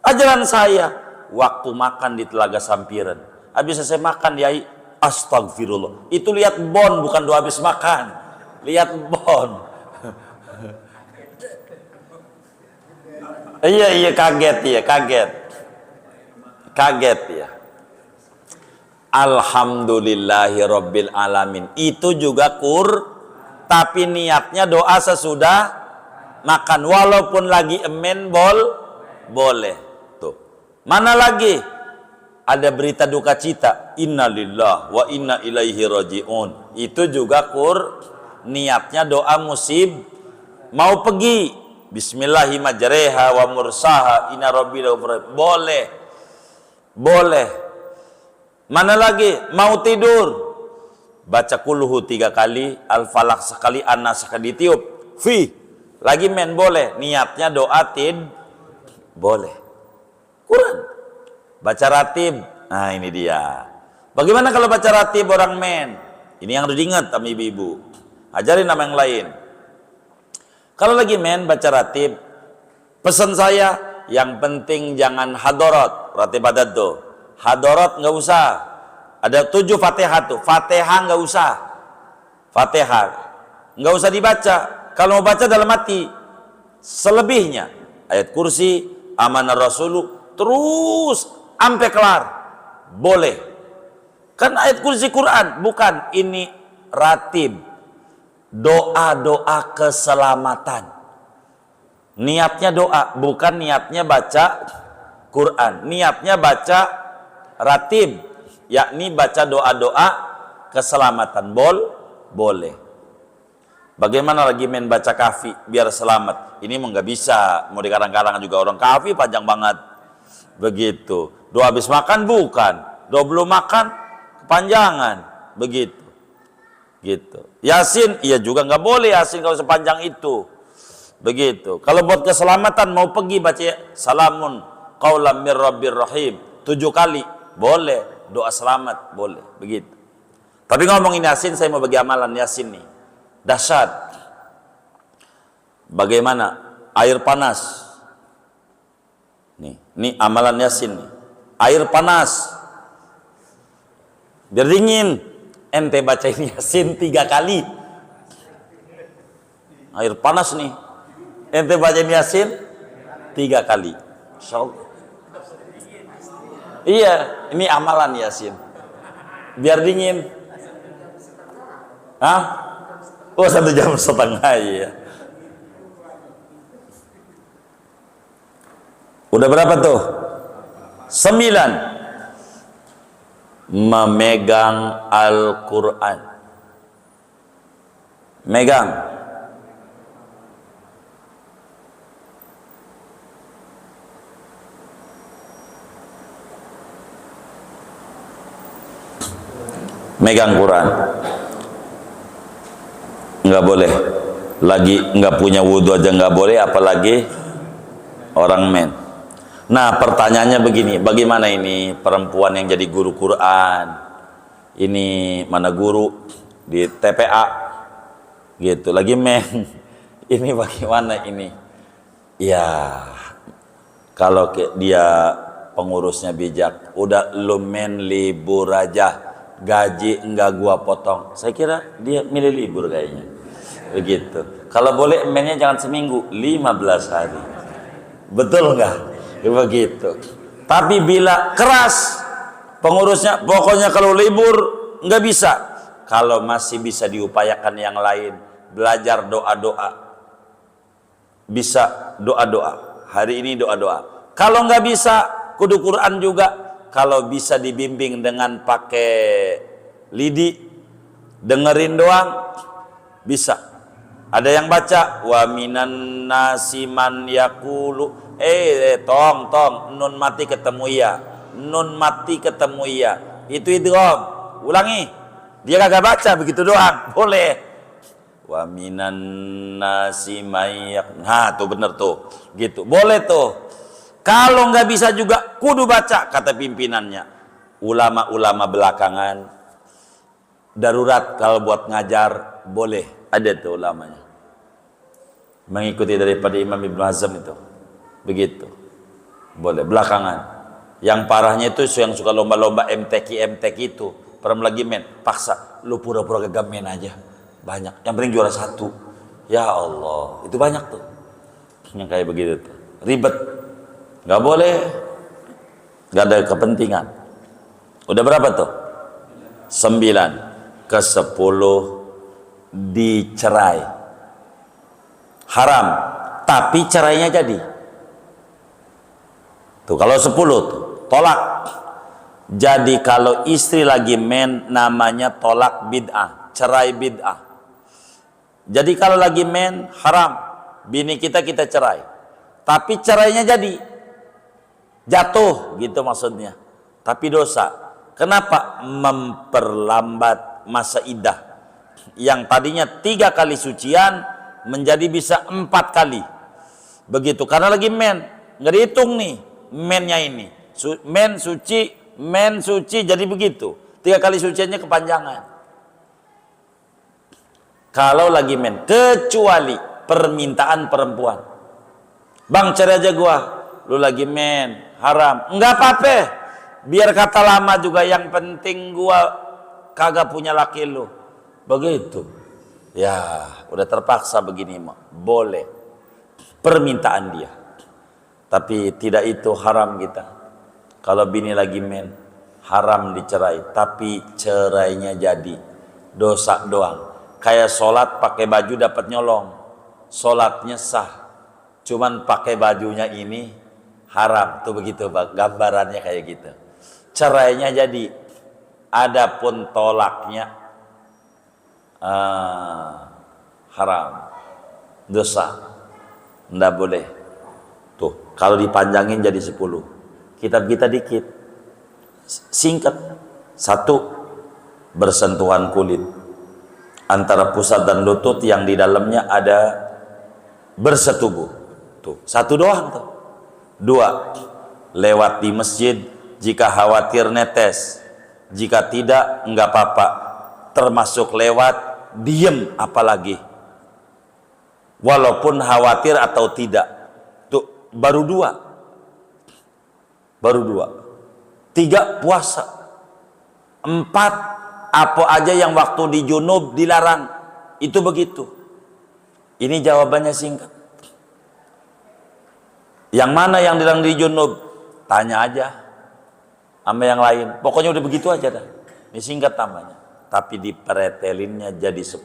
Speaker 1: Ajaran saya. Waktu makan di Telaga Sampiran. Habis selesai makan yai, astagfirullah. Itu lihat bon, bukan doa habis makan. Lihat bon. Iya kaget ya. Alhamdulillahirabbil alamin. Itu juga tapi niatnya doa sesudah makan walaupun lagi emen boleh. Tuh. Mana lagi? Ada berita duka cita, innalillah wa inna ilaihi rajiun. Itu juga niatnya doa musib. Mau pergi bismillahi majreha wa mursaha inna rabbil boleh. Mana lagi? Mau tidur baca kulhu 3 kali, al-falaq sekali, an-nas sekali, ditiup lagi men boleh. Niatnya doa boleh. Quran baca ratib. Nah ini dia. Bagaimana kalau baca ratib orang men? Ini yang harus diingat sama ibu-ibu. Ajarin nama yang lain. Kalau lagi men baca ratib, pesan saya yang penting jangan hadarat. Ratib adat tuh hadarat nggak usah. Ada 7 Fatihah tuh. Fatihah nggak usah. Fatihah nggak usah dibaca. Kalau mau baca dalam hati. Selebihnya ayat kursi, amanah rasulu, terus sampai kelar. Boleh. Kan ayat kursi Quran, bukan ini ratib. Doa-doa keselamatan. Niatnya doa, bukan niatnya baca Quran. Niatnya baca ratib, yakni baca doa-doa keselamatan. Boleh. Bagaimana lagi main baca kafi biar selamat? Ini mau nggak bisa, mau dikarang-karang juga orang kafi panjang banget. Begitu. Doa habis makan bukan, doa belum makan kepanjangan. Begitu. Yasin, iya juga nggak boleh Yasin kalau sepanjang itu. Begitu. Kalau buat keselamatan mau pergi baca salamun qaulam mir rabbir rahim 7 kali, boleh. Doa selamat boleh. Begitu. Tapi ngomongin Yasin, saya mau bagi amalan Yasin nih. Dahsyat. Bagaimana? Air panas. Nih amalan Yasin nih. Air panas. Biar dingin. Ente bacain Yasin 3 kali. Air panas nih. Ente bacain Yasin 3 kali. Insyaallah. Iya, ini amalan Yasin. Biar dingin. Hah? Oh, 1,5 jam ya. Udah berapa tuh? 9. Memegang Al-Quran. Megang. Megang Quran. Nggak boleh. Lagi nggak punya wudhu aja nggak boleh, apalagi orang men. Nah, pertanyaannya begini, bagaimana ini perempuan yang jadi guru Quran? Ini mana guru di TPA gitu, lagi men. Ini bagaimana ini? Ya, kalau dia pengurusnya bijak, udah lu men libur aja, gaji enggak gua potong. Saya kira dia milih libur kayaknya. Begitu. Kalau boleh mennya jangan seminggu, 15 hari. Betul enggak? Begitu. Tapi bila keras pengurusnya, pokoknya kalau libur nggak bisa. Kalau masih bisa diupayakan yang lain, belajar doa-doa, bisa doa-doa. Hari ini doa-doa. Kalau nggak bisa, kudu Quran juga. Kalau bisa dibimbing dengan pakai lidi, dengerin doang, bisa. Ada yang baca wa minan nasi man yaqulu tong nun mati ketemu ya, nun mati ketemu ya, itu idgham. Ulangi, dia kagak baca begitu doang, boleh. Wa minan nasi may nah tuh bener tuh, gitu boleh tuh. Kalau nggak bisa juga kudu baca, kata pimpinannya. Ulama-ulama belakangan darurat kalau buat ngajar boleh, ada tuh ulamanya. Mengikuti daripada Imam Ibn Hazm itu. Begitu. Boleh belakangan. Yang parahnya itu yang suka lomba-lomba MTQ itu, pernah lagi men, paksa lu pura-pura gak men aja. Banyak. Yang penting juara 1. Ya Allah, itu banyak tuh. Yang kayak begitu tuh. Ribet. Gak boleh. Gak ada kepentingan. Udah berapa tuh? 9. Ke-10 dicerai. Haram. Tapi cerainya jadi. Tuh kalau 10 tuh tolak. Jadi kalau istri lagi men namanya tolak bid'ah, cerai bid'ah. Jadi kalau lagi men haram, bini kita cerai. Tapi cerainya jadi jatuh gitu maksudnya. Tapi dosa. Kenapa? Memperlambat masa iddah. Yang tadinya 3 kali sucian menjadi bisa 4 kali. Begitu karena lagi men, nggak dihitung nih mennya ini. Men suci jadi begitu. 3 kali suciannya kepanjangan. Kalau lagi men, kecuali permintaan perempuan. Bang cerai aja gua, lu lagi men, haram. Enggak apa-apa. Biar kata lama juga, yang penting gua kagak punya laki lu. Begitu. Ya, udah terpaksa begini mah. Boleh. Permintaan dia. Tapi tidak itu haram kita. Kalau bini lagi men, haram dicerai. Tapi cerainya jadi. Dosa doang. Kayak sholat pakai baju dapat nyolong. Sholatnya sah. Cuman pakai bajunya ini haram. Tuh begitu gambarannya kayak gitu. Cerainya jadi. Adapun tolaknya haram. Dosa. Nggak boleh. Tuh, kalau dipanjangin jadi 10. Kitab kita dikit. Singkat. 1. Bersentuhan kulit antara pusat dan lutut yang di dalamnya ada bersetubuh. Tuh, satu doang tuh. Dua, lewat di masjid jika khawatir netes. Jika tidak, enggak apa-apa. Termasuk lewat, diem apalagi. Walaupun khawatir atau tidak. Tuh, baru dua. Baru dua. Tiga, puasa. Empat, apa aja yang waktu di junub dilarang. Itu begitu. Ini jawabannya singkat. Yang mana yang dilarang di junub? Tanya aja sama yang lain. Pokoknya udah begitu aja dah. Ini singkat tambahnya. Tapi dipretelinnya jadi 10.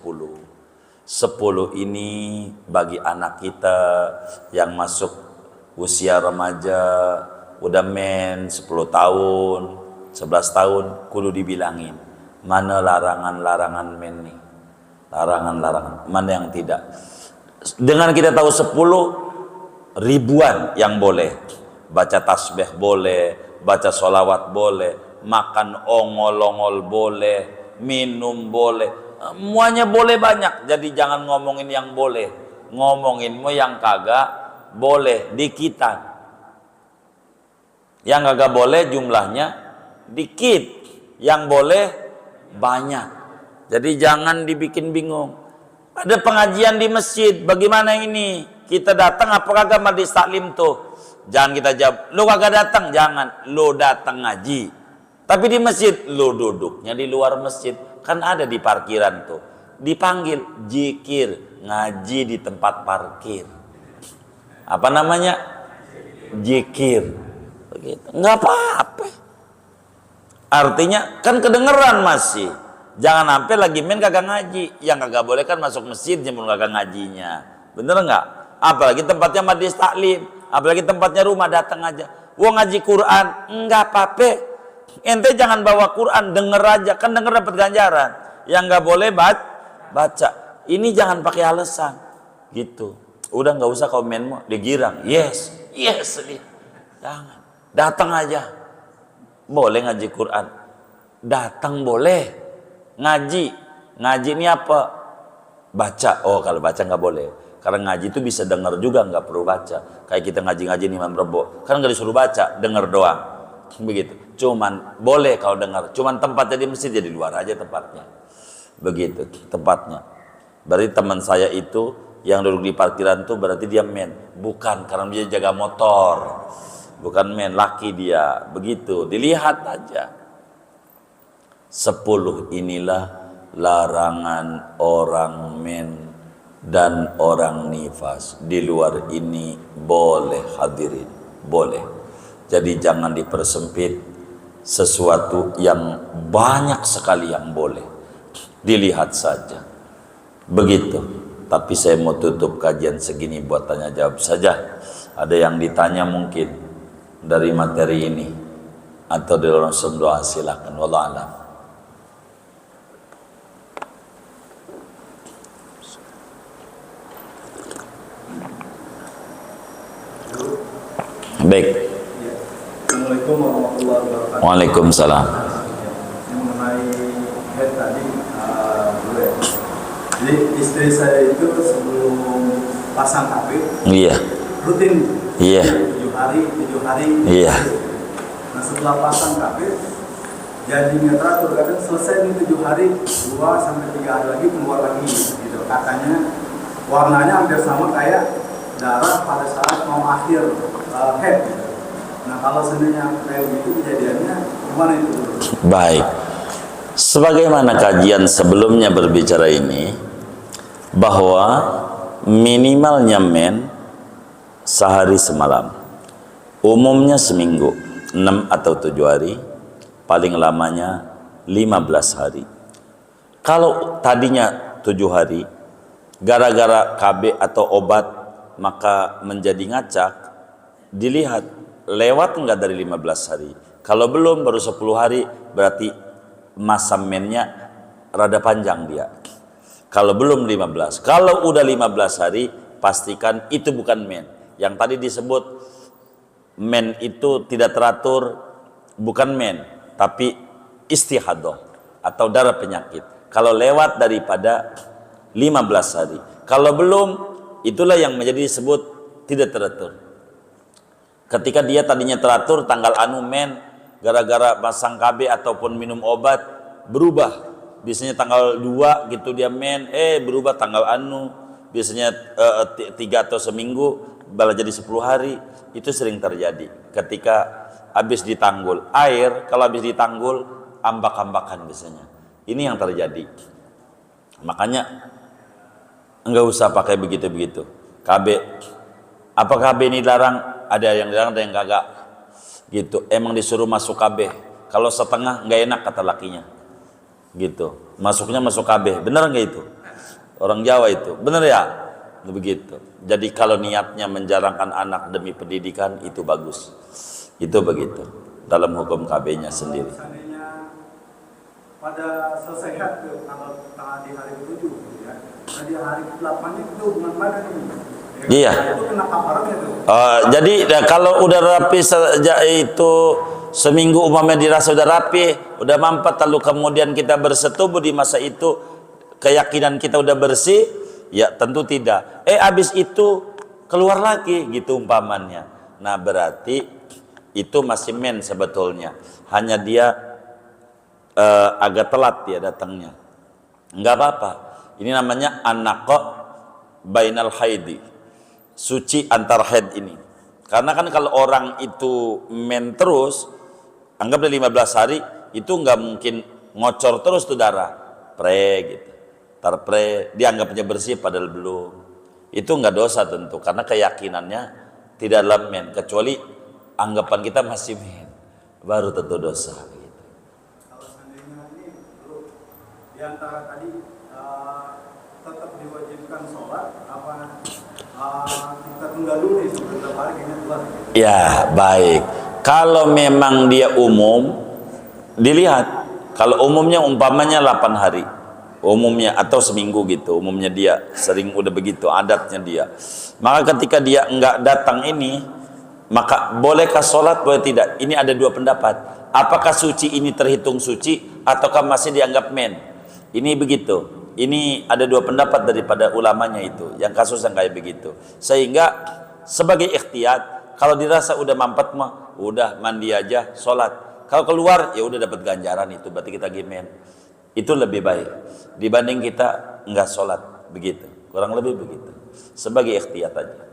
Speaker 1: 10 ini bagi anak kita yang masuk usia remaja, udah men 10 tahun, 11 tahun, kudu dibilangin. Mana larangan-larangan men nih? Larangan-larangan. Mana yang tidak? Dengan kita tahu 10, ribuan yang boleh. Baca tasbih boleh, baca sholawat boleh, makan ongol-ongol boleh, minum boleh, semuanya boleh banyak. Jadi jangan ngomongin yang boleh, ngomonginmu yang kagak boleh, dikitan. Yang kagak boleh jumlahnya dikit, yang boleh banyak. Jadi jangan dibikin bingung. Ada pengajian di masjid, bagaimana ini? Kita datang apa kagak majlis taklim tuh? Jangan kita jawab, lu kagak datang, jangan. Lu datang ngaji. Tapi di masjid, lu duduknya di luar masjid. Kan ada di parkiran tuh. Dipanggil, jikir, ngaji di tempat parkir. Apa namanya? Jikir. Begitu. Nggak apa-apa. Artinya, kan kedengeran masih. Jangan sampai lagi main kagak ngaji. Yang kagak boleh kan masuk masjid, pun kagak ngajinya. Bener nggak? Apalagi tempatnya majlis taklim. Apalagi tempatnya rumah, datang aja. Wah ngaji Quran, enggak apa-apa. Ente jangan bawa Quran, denger aja. Kan denger dapat ganjaran. Yang enggak boleh baca. Ini jangan pakai alasan. Gitu. Udah nggak usah komenmu, digirang. Yes. Jangan. Datang aja. Boleh ngaji Quran. Datang boleh. Ngaji ini apa? Baca. Oh kalau baca nggak boleh. Karena ngaji itu bisa dengar juga, nggak perlu baca. Kayak kita ngaji-ngaji nih Imam Rebo, kan nggak disuruh baca, dengar doang. Begitu. Cuman boleh kalau dengar. Cuman tempatnya di masjid, jadi luar aja tempatnya. Begitu tempatnya. Berarti teman saya itu yang duduk di parkiran tuh berarti dia men. Bukan, karena dia jaga motor. Bukan men, laki dia. Begitu. Dilihat aja. 10 inilah larangan orang men dan orang nifas. Di luar ini boleh hadirin, boleh. Jadi jangan dipersempit, sesuatu yang banyak sekali yang boleh. Dilihat saja. Begitu. Tapi saya mau tutup kajian segini buat tanya jawab saja. Ada yang ditanya mungkin dari materi ini atau dari orang semua, silakan. Wallahu a'lam. Baik.
Speaker 2: Assalamualaikum warahmatullahi wabarakatuh.
Speaker 1: Waalaikumsalam.
Speaker 2: Mengenai head tadi, jadi istri saya itu sebelum pasang KB,
Speaker 1: Iya.
Speaker 2: rutin.
Speaker 1: Iya.
Speaker 2: 7 hari.
Speaker 1: Iya.
Speaker 2: Nah setelah pasang KB, jadinya teratur. Kadang selesai nih 7 hari, 2 sampai 3 hari lagi keluar lagi. Gitu. Katanya warnanya hampir sama kayak darah pada saat mau akhir head. Nah kalau seandainya kayak gitu kejadiannya, gimana itu?
Speaker 1: Baik. Sebagaimana kajian sebelumnya berbicara ini, bahwa minimalnya men sehari semalam, umumnya seminggu, 6 atau 7 hari, paling lamanya 15 hari. Kalau tadinya 7 hari, gara-gara KB atau obat maka menjadi ngacak, dilihat lewat enggak dari 15 hari. Kalau belum, baru 10 hari, berarti masa mennya rada panjang dia. Kalau belum 15, kalau udah 15 hari, pastikan itu bukan men. Yang tadi disebut men itu tidak teratur, bukan men, tapi istihadah atau darah penyakit. Kalau lewat daripada 15 hari, kalau belum itulah yang menjadi disebut tidak teratur. Ketika dia tadinya teratur tanggal anu men, gara-gara pasang KB ataupun minum obat berubah. Biasanya tanggal 2 gitu dia men, berubah tanggal anu. Biasanya 3 atau seminggu malah jadi 10 hari. Itu sering terjadi ketika habis ditanggul air. Kalau habis ditanggul ambak-ambakan biasanya. Ini yang terjadi. Makanya enggak usah pakai begitu-begitu. KB. Apa KB ini larang? Ada yang larang, ada yang kagak. Gitu. Emang disuruh masuk KB. Kalau setengah enggak enak kata lakinya. Gitu. Masuknya masuk KB. Benar enggak itu? Orang Jawa itu. Benar ya? Begitu. Jadi kalau niatnya menjarangkan anak demi pendidikan itu bagus. Itu begitu. Dalam hukum KB-nya sendiri.
Speaker 2: Seandainya pada selesai haid tanggal di hari ke-7 ya. Nah, di hari ke-8 itu bulan mana nih?
Speaker 1: Iya.
Speaker 2: Itu kena kafaratnya tuh.
Speaker 1: Jadi kalau udah rapi sejak itu seminggu umpamanya dirasa udah rapi, udah mampet, lalu kemudian kita bersetubuh di masa itu, keyakinan kita udah bersih, ya tentu tidak. Habis itu keluar lagi gitu umpamannya. Nah berarti itu masih men sebetulnya. Hanya dia agak telat dia datangnya. Enggak apa-apa. Ini namanya an-naqa bainal haidi. Suci antar haid ini. Karena kan kalau orang itu men terus, anggaplah 15 hari, itu enggak mungkin ngocor terus tuh darah. Gitu. Tarpre, dianggapnya bersih padahal belum. Itu enggak dosa tentu, karena keyakinannya tidak dalam men, kecuali anggapan kita masih men, baru tentu dosa. Gitu.
Speaker 2: Kalau seandainya ini di antara tadi tetap diwajibkan sholat, apa kita tunda dulu nih sebelum hari kayaknya keluar.
Speaker 1: Ya baik. Kalau memang dia umum, dilihat. Kalau umumnya umpamanya 8 hari. Umumnya atau seminggu gitu, umumnya dia sering udah begitu adatnya dia. Maka ketika dia enggak datang ini, maka bolehkah sholat, boleh tidak? Ini ada dua pendapat. Apakah suci ini terhitung suci ataukah masih dianggap men? Ini begitu. Ini ada dua pendapat daripada ulamanya itu, yang kasus yang kayak begitu. Sehingga sebagai ikhtiyat, kalau dirasa udah mampet mah, udah mandi aja, sholat. Kalau keluar ya udah dapat ganjaran itu, berarti kita gimen. Itu lebih baik dibanding kita enggak sholat begitu, kurang lebih begitu, sebagai ikhtiyat aja.